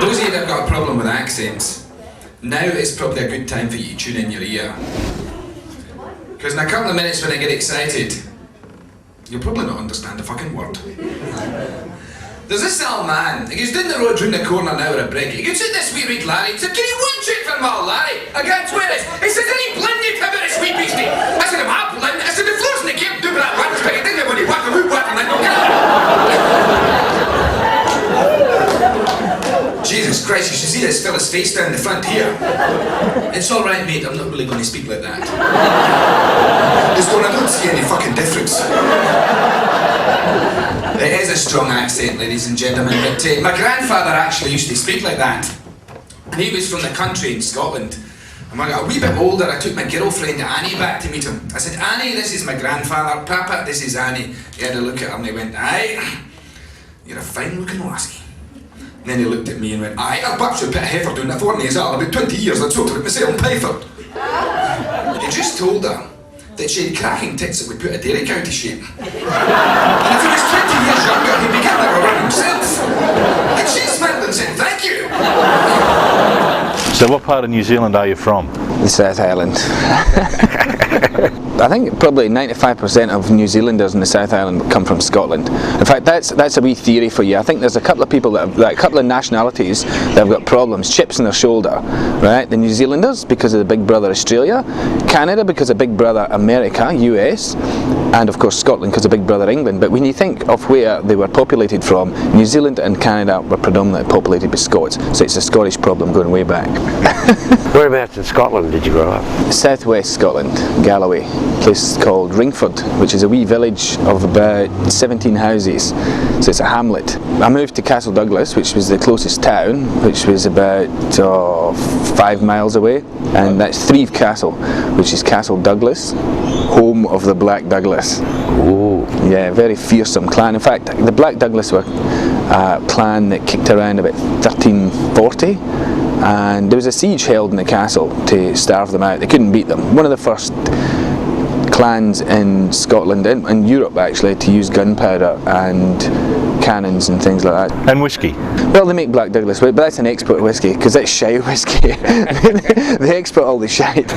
those of you that have got a problem with accents, now is probably a good time for you to tune in your ear. Because in a couple of minutes when I get excited, you'll probably not understand a fucking word. There's this old man, he goes down the road round the corner now with a break. He goes, this wee week Larry. He said, can you one check for my Larry? I can't swear this. He said, any blinded him with a sweet beastie? I said, am I blind? I said, the floor's in the game, do that lunch, but he didn't know when he whacked the hoop whack and I don't get it. Jesus Christ, you should see this fella's face down the front here. It's alright, mate, I'm not really going to speak like that. He's going, I don't see any fucking difference. It is a strong accent, ladies and gentlemen, but my grandfather actually used to speak like that. And he was from the country in Scotland. And when I got a wee bit older, I took my girlfriend Annie back to meet him. I said, Annie, this is my grandfather. Papa, this is Annie. He had a look at him and he went, aye, you're a fine looking lassie. And then he looked at me and went, aye, I'll perhaps put a heifer down that for me as well. About 20 years I'd sold her at myself in Pyford. He just told her that she had cracking tits that would put a dairy cow to shape. And if he was 20 years younger, he'd begin to run himself. And she smiled and said, thank you. So what part of New Zealand are you from? The South Island. I think probably 95% of New Zealanders in the South Island come from Scotland. In fact, that's a wee theory for you. I think there's a couple of people that have, a couple of nationalities that have got problems, chips in their shoulder, right? The New Zealanders because of the Big Brother Australia, Canada because of Big Brother America, US, and of course Scotland because of Big Brother England. But when you think of where they were populated from, New Zealand and Canada were predominantly populated by Scots, so it's a Scottish problem going way back. Whereabouts in Scotland did you grow up? Southwest Scotland, Galloway, a place called Ringford, which is a wee village of about 17 houses, so it's a hamlet. I moved to Castle Douglas, which was the closest town, which was about 5 miles away, and that's Threave Castle, which is Castle Douglas, home of the Black Douglas. Ooh. Yeah, very fearsome clan. In fact, the Black Douglas were a clan that kicked around about 1340, and there was a siege held in the castle to starve them out. They couldn't beat them. One of the first clans in Scotland and Europe actually to use gunpowder and cannons and things like that. And whiskey? Well, they make Black Douglas, but that's an export whiskey because that's shite whiskey. They export all the shite.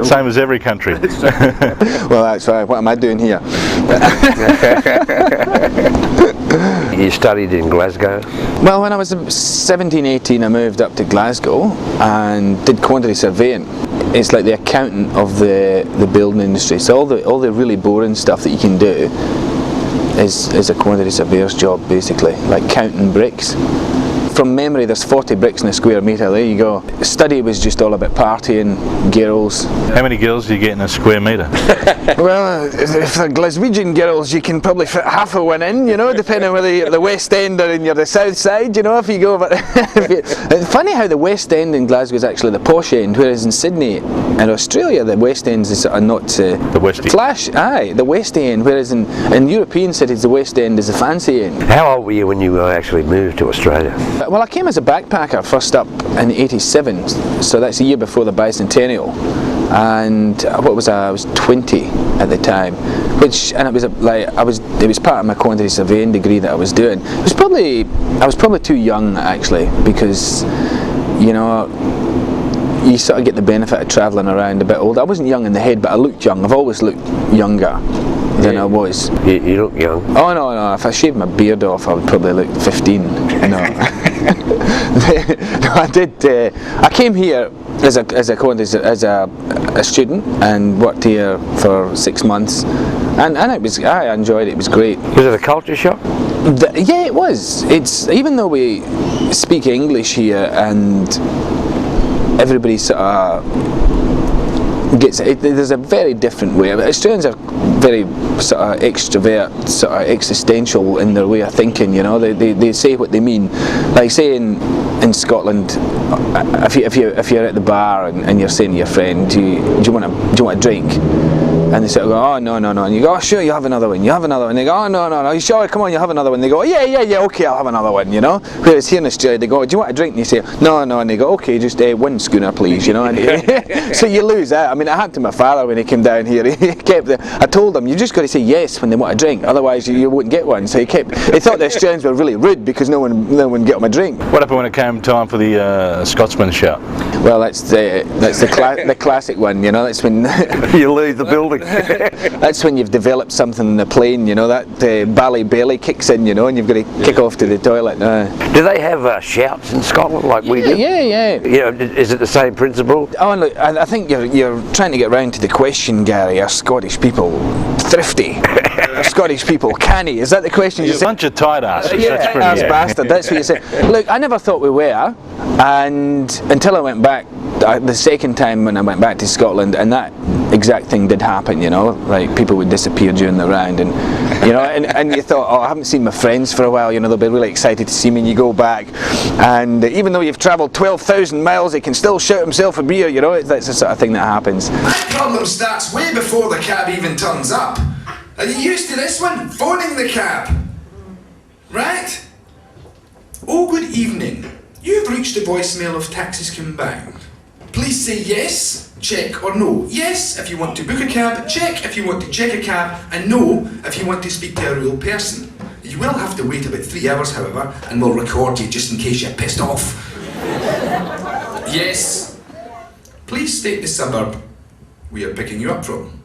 Same as every country. Well, that's right. What am I doing here? You studied in Glasgow? Well, when I was 17, 18, I moved up to Glasgow and did quantity surveying. It's like the accountant of the building industry. So all the really boring stuff that you can do is a quantity surveyor's job, basically, like counting bricks. From memory, there's 40 bricks in a square metre. There you go. Study was just all about partying, girls. How many girls do you get in a square metre? Well, if they're Glaswegian girls, you can probably fit half of one in, you know, depending on whether you're at the West End or you're the South Side, you know, if you go. But it's funny how the West End in Glasgow is actually the posh end, whereas in Sydney and Australia, the West End is not the West flash. Aye, the West End, whereas in European cities, the West End is the fancy end. How old were you when you actually moved to Australia? Well, I came as a backpacker first up in '87, so that's a year before the bicentennial. And what was I was 20 at the time, it was it was part of my quantity surveying degree that I was doing. I was probably too young actually, because you know you sort of get the benefit of travelling around a bit older. I wasn't young in the head, but I looked young. I've always looked younger than I was. You look young. Oh no, if I shaved my beard off I would probably look 15. No. No, I did. I came here as a student and worked here for 6 months, and I enjoyed it. It was great. Was it a culture shock? Yeah, it was. It's even though we speak English here and everybody sort of gets it, there's a very different way. Australians are very sort of extrovert, sort of existential in their way of thinking. You know, they say what they mean. Like say in Scotland, if you're at the bar and you're saying to your friend, do you want a drink? And they sort of go, oh, no, and you go, oh, sure, you have another one, and they go, oh, no, you sure, come on, you have another one. They go, yeah, okay, I'll have another one, you know. Whereas here in Australia, they go, do you want a drink? And you say, no, and they go, okay, just one schooner, please, you know. And so you lose that. I mean, it happened to my father when he came down here. I told him, you just got to say yes when they want a drink, otherwise you wouldn't get one. So he thought the Australians were really rude because no one get him a drink. What happened when it came time for the Scotsman shout? Well, that's the classic one, you know. That's when You leave the building. that's when you've developed something in the plane, you know. That bally belly kicks in, you know, and you've got to kick off to the toilet. Do they have shouts in Scotland like we do? Yeah. You know, is it the same principle? Oh, and look, I think you're trying to get round to the question, Gary. Are Scottish people thrifty? Are Scottish people canny? Is that the question you You're a said? bunch of tight asses. Yeah, That's pretty ass bastard. That's what you said. Look, I never thought we were, and until I went back the second time when I went back to Scotland, and that exact thing did happen. You know, like people would disappear during the round, and you know, and you thought, oh, I haven't seen my friends for a while. You know, they'll be really excited to see me. And you go back, and even though you've travelled 12,000 miles, he can still shout himself a beer. You know, that's the sort of thing that happens. My problem starts way before the cab even turns up. Are you used to this one? Phoning the cab. Right? Oh, good evening. You've reached the voicemail of Taxis Combined. Please say yes, check or no. Yes if you want to book a cab, check if you want to check a cab, and no if you want to speak to a real person. You will have to wait about 3 hours, however, and we'll record you just in case you're pissed off. Yes. Please state the suburb we are picking you up from.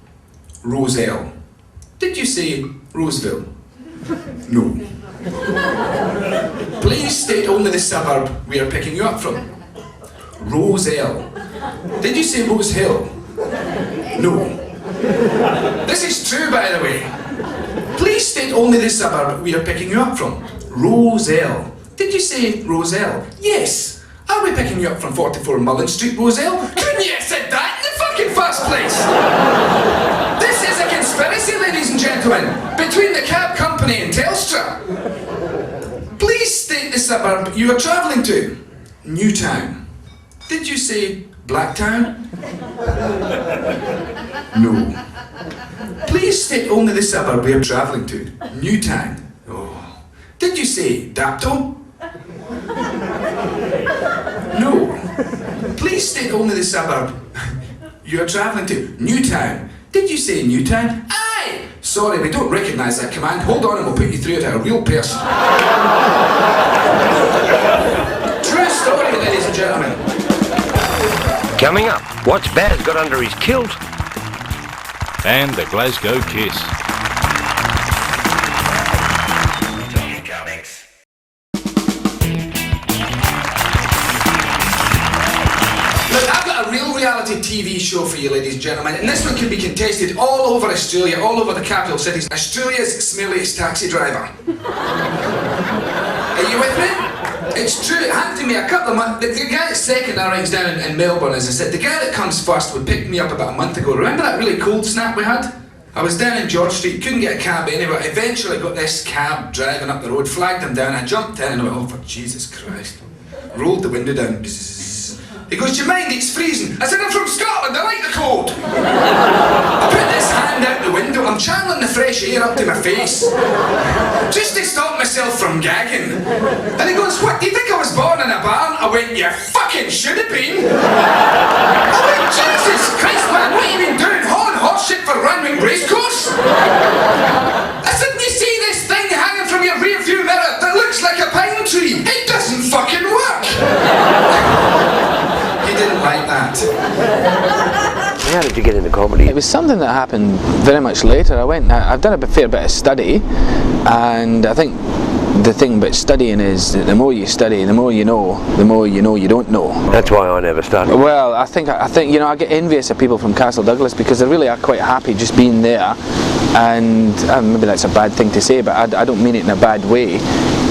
Roselle. Did you say Roseville? No. Please state only the suburb we are picking you up from. Roselle. Did you say Rose Hill? No. This is true, by the way. Please state only the suburb we are picking you up from. Roselle. Did you say Roselle? Yes. Are we picking you up from 44 Mullen Street, Roselle? Couldn't you have said that in the fucking first place? This is a conspiracy, ladies and gentlemen, between the cab company and Telstra. Please state the suburb you are travelling to. Newtown. Did you say Blacktown? No. Please state only the suburb we are travelling to. Newtown. Oh. Did you say Dapto? No. Please state only the suburb you are travelling to. Newtown. Did you say Newtown? Aye! Sorry, we don't recognise that command. Hold on and we'll put you through to a real person. True story, ladies and gentlemen. Coming up, what's Baz got under his kilt? And the Glasgow Kiss. Look, I've got a real reality TV show for you, ladies and gentlemen, and this one can be contested all over Australia, all over the capital cities. Australia's smelliest taxi driver. Are you with me? It's true, it happened to me a couple of months. The guy that's second I ranks down in Melbourne, as I said, the guy that comes first would pick me up about a month ago. Remember that really cold snap we had? I was down in George Street, couldn't get a cab anywhere. Eventually got this cab driving up the road, flagged him down, I jumped in and I went, oh, for Jesus Christ. Rolled the window down. Bzzz. He goes, do you mind, it's freezing? I said, I'm from Scotland, I like the cold. I put this hand out the window, I'm channeling the fresh air up to my face, just to stop myself from gagging. And he goes, what, do you think I was born in a barn? I went, you fucking should have been. I went, Jesus Christ, man, what have you been doing? Hauling horse shit for Randwick Racecourse? I said, you see this thing hanging from your rear view mirror that looks like a pine tree? It doesn't fucking work. He didn't like that. How did you get into comedy? It was something that happened very much later. I've done a fair bit of study, and I think the thing about studying is that the more you study, the more you know you don't know. That's why I never studied. Well, I think you know, I get envious of people from Castle Douglas because they really are quite happy just being there, and maybe that's a bad thing to say, but I don't mean it in a bad way.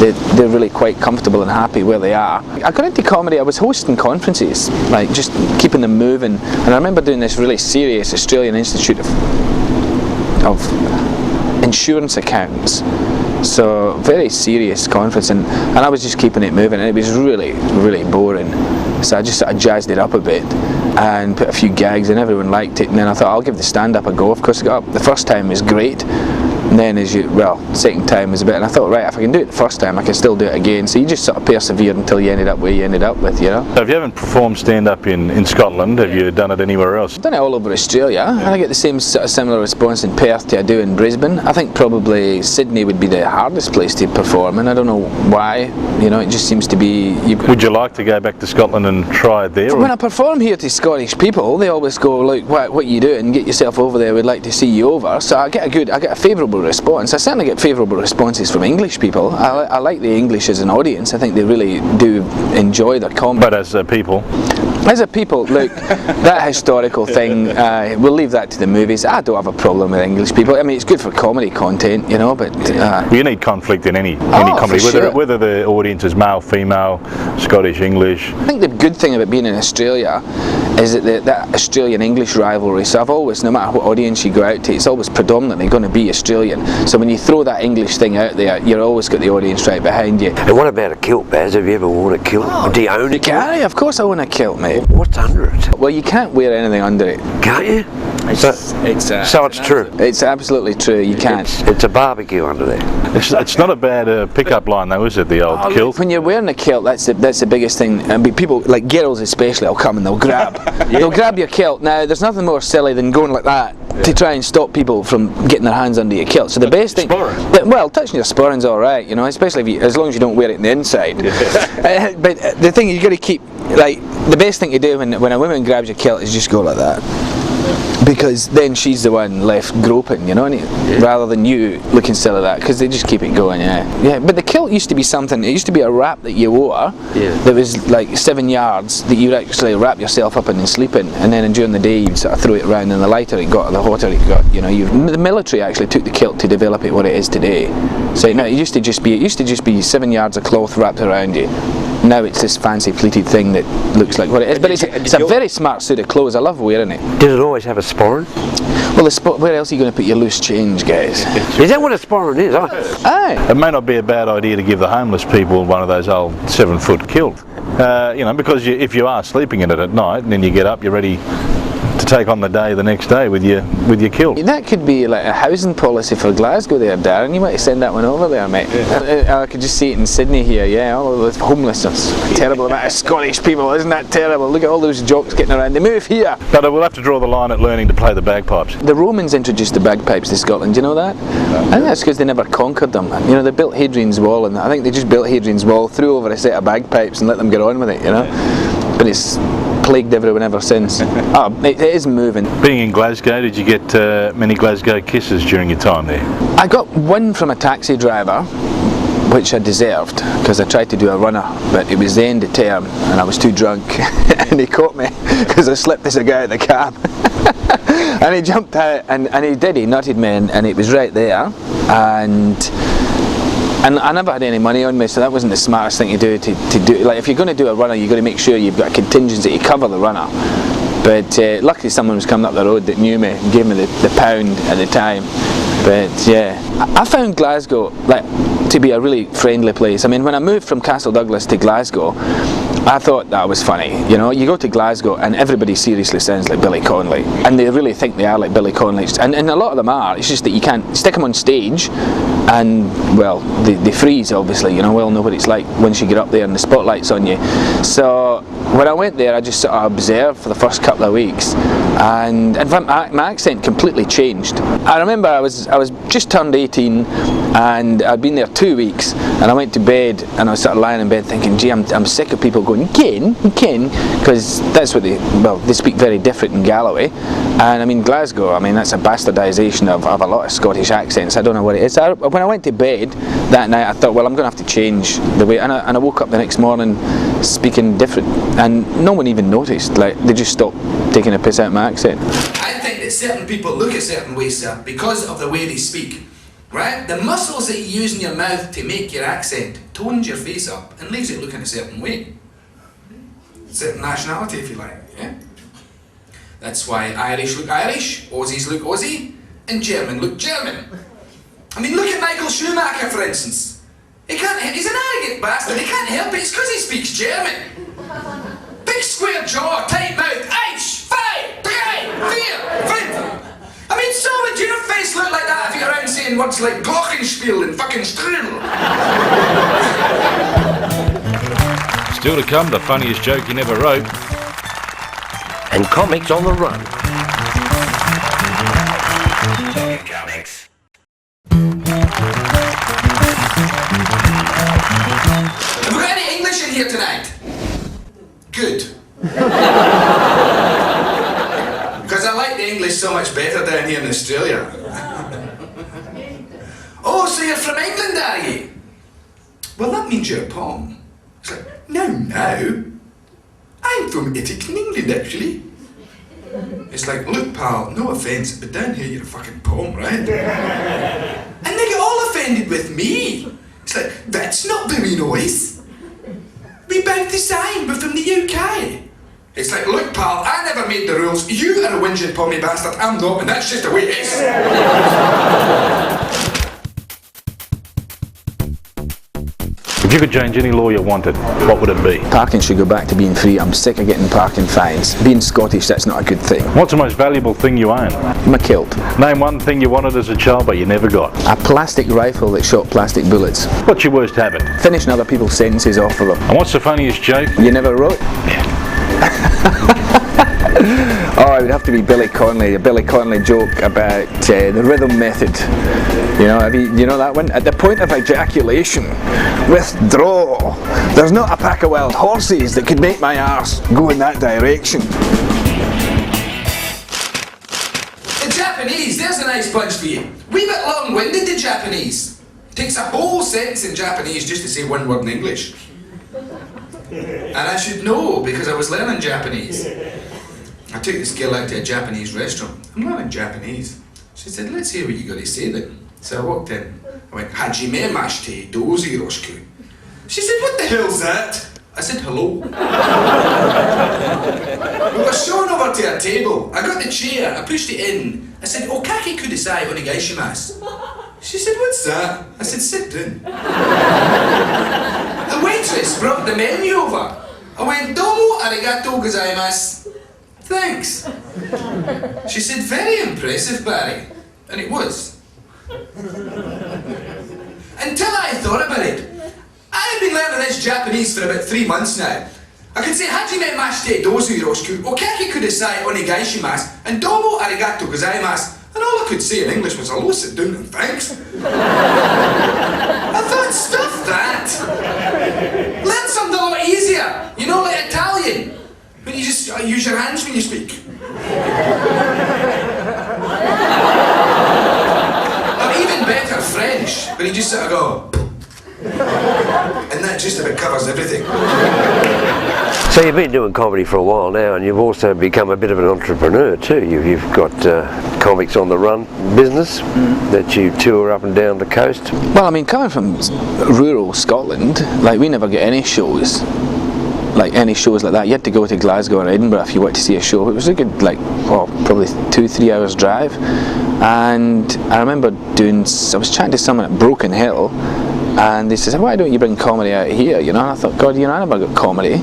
They're really quite comfortable and happy where they are. I got into comedy, I was hosting conferences, like just keeping them moving, and I remember doing this really serious Australian Institute of Insurance Accountants. So very serious conference, and I was just keeping it moving, and it was really, really boring. So I just sort of jazzed it up a bit, and put a few gags in. Everyone liked it, and then I thought I'll give the stand-up a go. Of course, I got up the first time was great, and then second time was a bit, and I thought, right, if I can do it the first time, I can still do it again. So you just sort of persevere until you ended up where you ended up with, you know. So if you haven't performed stand-up in Scotland, have you done it anywhere else? I've done it all over Australia, and I get the same sort of similar response in Perth to I do in Brisbane. I think probably Sydney would be the hardest place to perform, and I don't know why. You know, it just seems to be. Would you like to go back to Scotland and try it there? When I perform here to Scottish people, they always go, "Look, what are you doing? Get yourself over there. We'd like to see you over." So I get a favourable response. I certainly get favourable responses from English people. I like the English as an audience. I think they really do enjoy their comedy. But as a people? As a people, look, that historical thing, we'll leave that to the movies. I don't have a problem with English people. I mean, it's good for comedy content, you know, but... you need conflict in any comedy, whether the audience is male, female, Scottish, English. I think the good thing about being in Australia is that Australian-English rivalry. So I've always, no matter what audience you go out to, it's always predominantly going to be Australian. So when you throw that English thing out there, you've always got the audience right behind you. And what about a kilt, Baz? Have you ever worn a kilt? Do you own a kilt? Garry, of course I own a kilt, mate. What's under it? Well, you can't wear anything under it. Can't you? So it's true. It's absolutely true. You can't. It's a barbecue under there. It's not a bad pickup line though, is it? The old kilt. When you're wearing a kilt, that's the biggest thing. I mean, people like girls especially will come and they'll grab. They'll grab your kilt. Now, there's nothing more silly than going like that to try and stop people from getting their hands under your kilt. So the best thing, well, touching your sporran's all right, you know, especially as long as you don't wear it in the inside. But the thing you got to keep, like, the best thing to do when a woman grabs your kilt is just go like that. Because then she's the one left groping, you know, rather than you looking silly like that, because they just keep it going, yeah. But the kilt used to be something, it used to be a wrap that you wore that was like 7 yards that you'd actually wrap yourself up in and sleep in, and then during the day you'd sort of throw it around, and the lighter it got, the hotter it got, you know. The military actually took the kilt to develop it what it is today. So no, it used to just be 7 yards of cloth wrapped around you. Now it's this fancy pleated thing that looks like what it is, but it's a very smart suit of clothes. I love wearing it. Did it always have a sporran? Well, where else are you going to put your loose change, guys? Is that what a sporran is? Aye. It may not be a bad idea to give the homeless people one of those old 7-foot kilt. You know, because if you are sleeping in it at night and then you get up, you're ready to take on the day the next day with your kilt. That could be like a housing policy for Glasgow there, Darren. You might send that one over there, mate. I could just see it in Sydney here, yeah, all of the homelessness. Terrible amount of Scottish people, isn't that terrible? Look at all those jocks getting around. They move here. But we'll have to draw the line at learning to play the bagpipes. The Romans introduced the bagpipes to Scotland, do you know that? I think that's because they never conquered them. You know, they built Hadrian's Wall, and I think they just built Hadrian's Wall, threw over a set of bagpipes and let them get on with it, you know? But it's plagued everyone ever since. It is moving. Being in Glasgow, did you get many Glasgow kisses during your time there? I got one from a taxi driver, which I deserved, because I tried to do a runner, but it was the end of term and I was too drunk and he caught me because I slipped as I got out of the cab. And he jumped out and he nutted me, and it was right there, and I never had any money on me, so that wasn't the smartest thing to do. Like, if you're going to do a runner, you've got to make sure you've got a contingency to cover the runner. But luckily someone was coming up the road that knew me and gave me the pound at the time. But yeah, I found Glasgow to be a really friendly place. I mean, when I moved from Castle Douglas to Glasgow, I thought that was funny. You know, you go to Glasgow and everybody seriously sounds like Billy Connolly, and they really think they are like Billy Connolly, and a lot of them are. It's just that you can't stick them on stage, and well, they freeze, obviously. You know, we all know what it's like once you get up there and the spotlight's on you. So when I went there, I just sort of observed for the first couple of weeks, and in fact my accent completely changed. I remember I was just turned 18 and I'd been there 2 weeks, and I went to bed and I was sort of lying in bed thinking, gee, I'm sick of people going, you can, because that's what they speak very different in Galloway. And I mean, Glasgow, I mean, that's a bastardisation of a lot of Scottish accents. I don't know what it is. When I went to bed that night, I thought, well, I'm going to have to change the way, and I woke up the next morning speaking different, and no one even noticed. Like, they just stopped taking a piss out of my accent. I think that certain people look a certain way, sir, because of the way they speak. Right? The muscles that you use in your mouth to make your accent tones your face up and leaves it looking a certain way. Certain nationality, if you like, yeah? That's why Irish look Irish, Aussies look Aussie, and German look German. I mean, look at Michael Schumacher, for instance. He's an arrogant bastard, he can't help it, it's because he speaks German. Big square jaw, tight mouth, Irish I mean, so would your face look like that if you're around saying words like glockenspiel and fucking strudel. Still to come, the funniest joke you never wrote. And comics on the run. Comics. Have we got any English in here tonight? Good. Because I like the English so much better down here in Australia. Oh, so you're from England, are you? Well, that means you're a Pom. It's like, no. I'm from Ittick, England, actually. It's like, look, pal, no offence, but down here you're a fucking Pom, right? And they get all offended with me. It's like, that's not very nice. We both the same, we're from the UK. It's like, look, pal, I never made the rules. You are a whinging pommy bastard, I'm not, and that's just the way it is. If you could change any law you wanted, what would it be? Parking should go back to being free. I'm sick of getting parking fines. Being Scottish, that's not a good thing. What's the most valuable thing you own? My kilt. Name one thing you wanted as a child but you never got. A plastic rifle that shot plastic bullets. What's your worst habit? Finishing other people's sentences off of them. And what's the funniest joke? You never wrote? Oh, it would have to be Billy Connolly, a Billy Connolly joke about the rhythm method. You know that one? At the point of ejaculation, withdraw. There's not a pack of wild horses that could make my arse go in that direction. The Japanese, there's a nice bunch for you. Wee bit long-winded, the Japanese. Takes a whole sentence in Japanese just to say one word in English. And I should know because I was learning Japanese. I took this girl out to a Japanese restaurant. I'm learning Japanese. She said, let's hear what you got to say then. So I walked in. I went, Hajime mashite, dozi yoroshiku. She said, what the hell's that? I said, hello. We were shown over to a table. I got the chair, I pushed it in. I said, okake kudasai onegaishimasu. She said, what's that? I said, sit down. The waitress brought the menu over. I went, domo arigatou gozaimasu. Thanks. She said, very impressive, Barry. And it was. Until I thought about it. I've been learning this Japanese for about 3 months now. I could say, Hajime mashite dozu yoroshiku, okake kudasai onegaishimasu, and domo arigatou gozaimasu. And all I could say in English was, hello, sit down and thanks. I thought, stuff that. Learn something a lot easier. You know, like Italian. When you just use your hands when you speak. Or even better, French, when you just sort of go. And that just about covers everything. So you've been doing comedy for a while now, and you've also become a bit of an entrepreneur too. You've got comics on the run business that you tour up and down the coast. Well, I mean, coming from rural Scotland, like we never get any shows. Like any shows like that, you had to go to Glasgow or Edinburgh if you wanted to see a show. It was a good, probably 2-3 hours drive. And I remember I was chatting to someone at Broken Hill, and they said, why don't you bring comedy out here? You know, and I thought, God, I never got comedy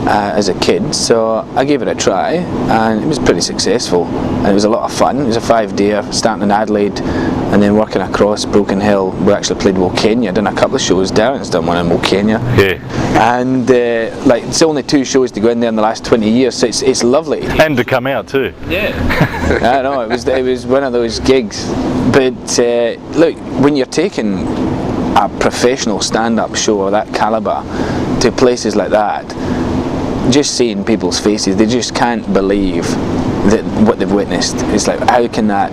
as a kid, so I gave it a try, and it was pretty successful, and it was a lot of fun. It was a 5-day, starting in Adelaide, and then working across Broken Hill. We actually played Wilkenya, done a couple of shows. Darren's done one in Wilkenya. Yeah. And it's only 2 shows to go in there in the last 20 years, so it's lovely. And to come out too. Yeah. I know, it was one of those gigs. But look, when you're taking a professional stand-up show of that calibre to places like that, just seeing people's faces, they just can't believe that what they've witnessed. It's like, how can that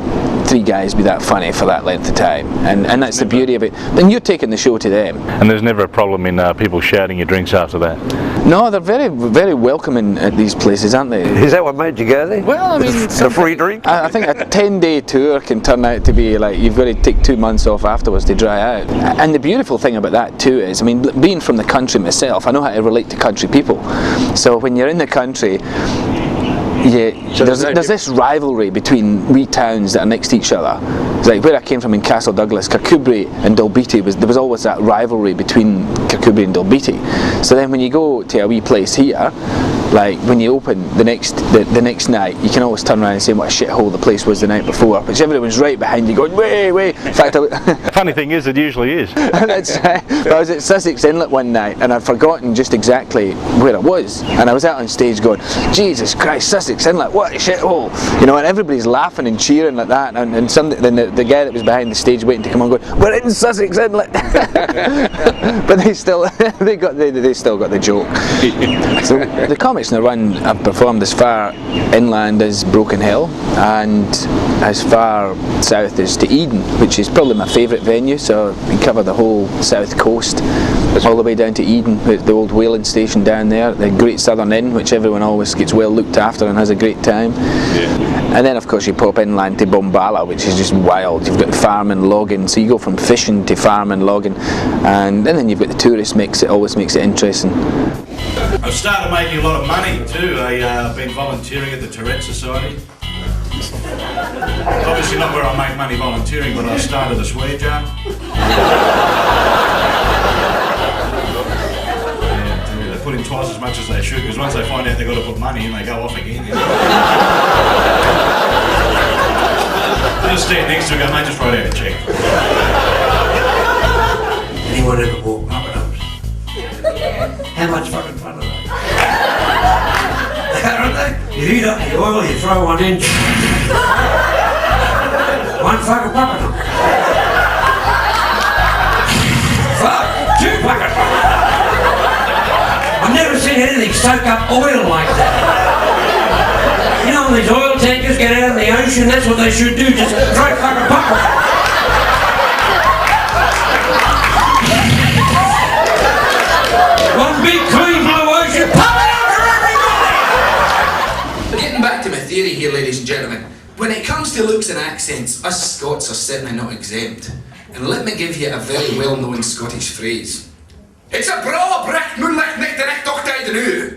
3 guys be that funny for that length of time? And that's the beauty of it. Then you're taking the show to them. And there's never a problem in people shouting your drinks after that? No, they're very, very welcoming at these places, aren't they? Is that what made you go there? Well, I mean, a free drink? I think a 10-day tour can turn out to be like, you've got to take 2 months off afterwards to dry out. And the beautiful thing about that too is, I mean, being from the country myself, I know how to relate to country people. So when you're in the country, there's this rivalry between wee towns that are next to each other. It's like where I came from in Castle Douglas, Kirkcudbright and Dalbeattie, there was always that rivalry between Kirkcudbright and Dalbeattie. So then when you go to a wee place here, like when you open the next night, you can always turn around and say what a shithole the place was the night before, because everyone's right behind you going, wait. In fact, Funny thing is, it usually is. that's right. But I was at Sussex Inlet one night and I'd forgotten just exactly where I was, and I was out on stage going, Jesus Christ, Sussex Inlet, what a shithole, you know, and everybody's laughing and cheering like that, and then the guy that was behind the stage waiting to come on going, we're in Sussex Inlet. But they still got the joke. So the Comics in the Run have performed as far inland as Broken Hill and as far south as to Eden, which is probably my favourite venue. So we cover the whole south coast, all the way down to Eden, the old whaling station down there, the Great Southern Inn, which everyone always gets well looked after and has a great time. Yeah. And then of course you pop inland to Bombala, which is just wild. You've got farm and logging, so you go from fishing to farm and logging, and then you've got the tourist mix. It always makes it interesting. I've started making a lot of money too. I've been volunteering at the Tourette Society. Obviously not where I make money volunteering, but I started a swear jar. Yeah, they put in twice as much as they should, because once they find out they've got to put money in, they go off again. I just stand next to it and go, mate, just write out a cheque. Anyone ever bought puppet ups? How much fucking fun are they? Aren't they? You heat up the oil, you throw one in. One fucking puppet up. Fuck, two puppet. I've never seen anything soak up oil like that. You know, these oil tankers get out of the ocean, that's what they should do, just throw fucking puppet. One big clean blue ocean, pop it out for everybody! Getting back to my theory here, ladies and gentlemen, when it comes to looks and accents, us Scots are certainly not exempt. And let me give you a very well-known Scottish phrase. It's a bra brack moonlight neck to neck doctor to do.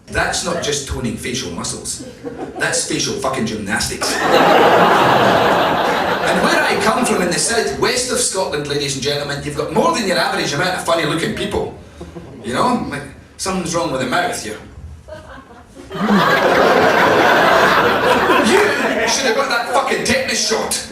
That's not just toning facial muscles. That's facial fucking gymnastics. And where I come from in the south-west of Scotland, ladies and gentlemen, you've got more than your average amount of funny-looking people. You know, like, something's wrong with the mouth here. You should have got that fucking tetanus shot.